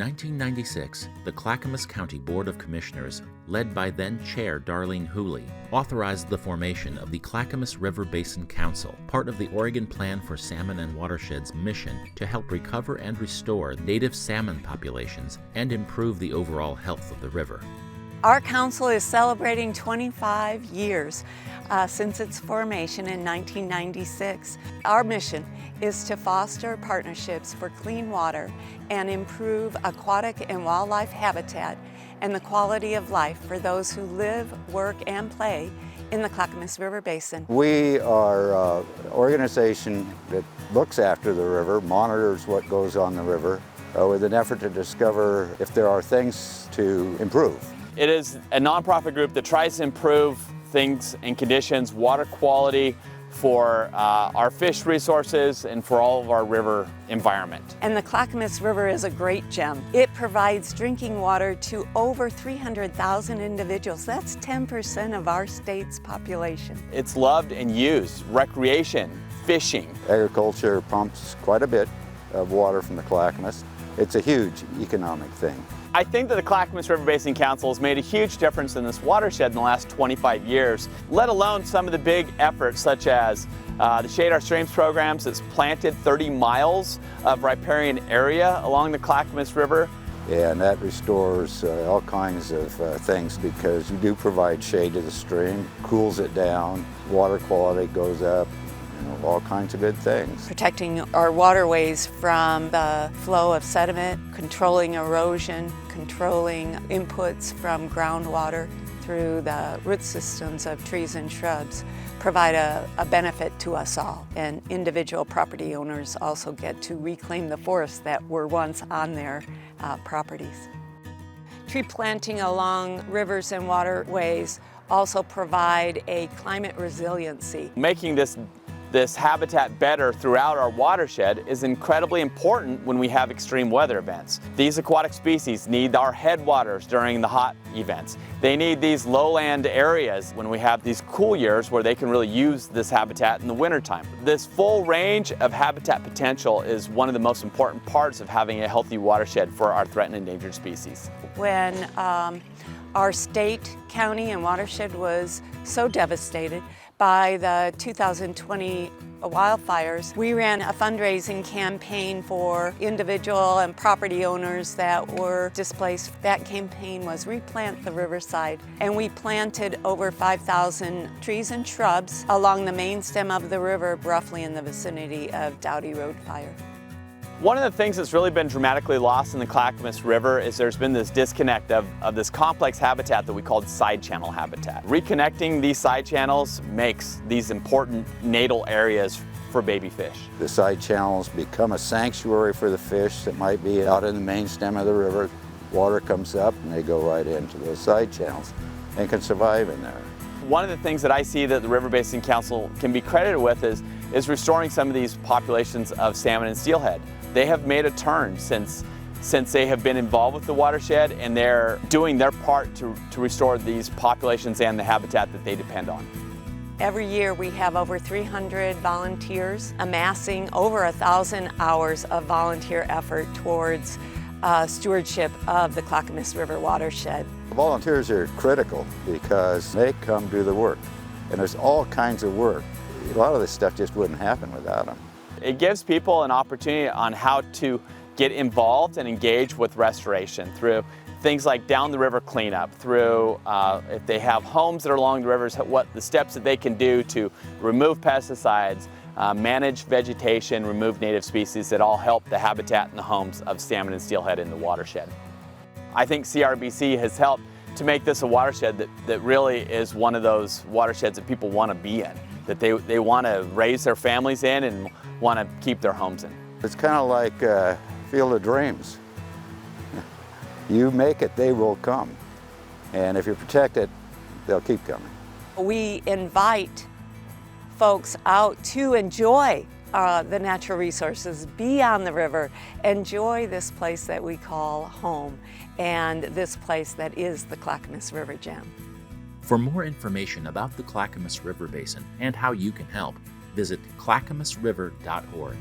1996, the Clackamas County Board of Commissioners, led by then-Chair Darlene Hooley, authorized the formation of the Clackamas River Basin Council, part of the Oregon Plan for Salmon and Watersheds mission to help recover and restore native salmon populations and improve the overall health of the river. Our council is celebrating 25 years since its formation in 1996. Our mission is to foster partnerships for clean water and improve aquatic and wildlife habitat and the quality of life for those who live, work, and play in the Clackamas River Basin. We are an organization that looks after the river, monitors what goes on the river, with an effort to discover if there are things to improve. It is a nonprofit group that tries to improve things and conditions, water quality for our fish resources and for all of our river environment. And the Clackamas River is a great gem. It provides drinking water to over 300,000 individuals. That's 10% of our state's population. It's loved and used, recreation, fishing. Agriculture pumps quite a bit of water from the Clackamas. It's a huge economic thing. I think that the Clackamas River Basin Council has made a huge difference in this watershed in the last 25 years, let alone some of the big efforts such as the Shade Our Streams programs that's planted 30 miles of riparian area along the Clackamas River. And that restores all kinds of things because you do provide shade to the stream, cools it down, water quality goes up. All kinds of good things. Protecting our waterways from the flow of sediment, controlling erosion, controlling inputs from groundwater through the root systems of trees and shrubs provide a benefit to us all. And individual property owners also get to reclaim the forests that were once on their properties. Tree planting along rivers and waterways also provide a climate resiliency. Making this habitat better throughout our watershed is incredibly important when we have extreme weather events. These aquatic species need our headwaters during the hot events. They need these lowland areas when we have these cool years where they can really use this habitat in the wintertime. This full range of habitat potential is one of the most important parts of having a healthy watershed for our threatened and endangered species. When our state, county, and watershed was so devastated by the 2020 wildfires, we ran a fundraising campaign for individual and property owners that were displaced. That campaign was Replant the Riverside, and we planted over 5,000 trees and shrubs along the main stem of the river, roughly in the vicinity of Dowdy Road Fire. One of the things that's really been dramatically lost in the Clackamas River is there's been this disconnect of this complex habitat that we called side channel habitat. Reconnecting these side channels makes these important natal areas for baby fish. The side channels become a sanctuary for the fish that might be out in the main stem of the river. Water comes up and they go right into those side channels and can survive in there. One of the things that I see that the River Basin Council can be credited with is restoring some of these populations of salmon and steelhead. They have made a turn since they have been involved with the watershed, and they're doing their part to restore these populations and the habitat that they depend on. Every year we have over 300 volunteers amassing over 1,000 hours of volunteer effort towards stewardship of the Clackamas River watershed. Volunteers are critical because they come do the work, and there's all kinds of work. A lot of this stuff just wouldn't happen without them. It gives people an opportunity on how to get involved and engage with restoration through things like down the river cleanup, through if they have homes that are along the rivers, what the steps that they can do to remove pesticides, manage vegetation, remove native species that all help the habitat and the homes of salmon and steelhead in the watershed. I think CRBC has helped to make this a watershed that really is one of those watersheds that people want to be in, that they want to raise their families in and want to keep their homes in. It's kind of like Field of Dreams. You make it, they will come. And if you protect it, they'll keep coming. We invite folks out to enjoy the natural resources, be on the river, enjoy this place that we call home, and this place that is the Clackamas River Gem. For more information about the Clackamas River Basin and how you can help, visit clackamasriver.org.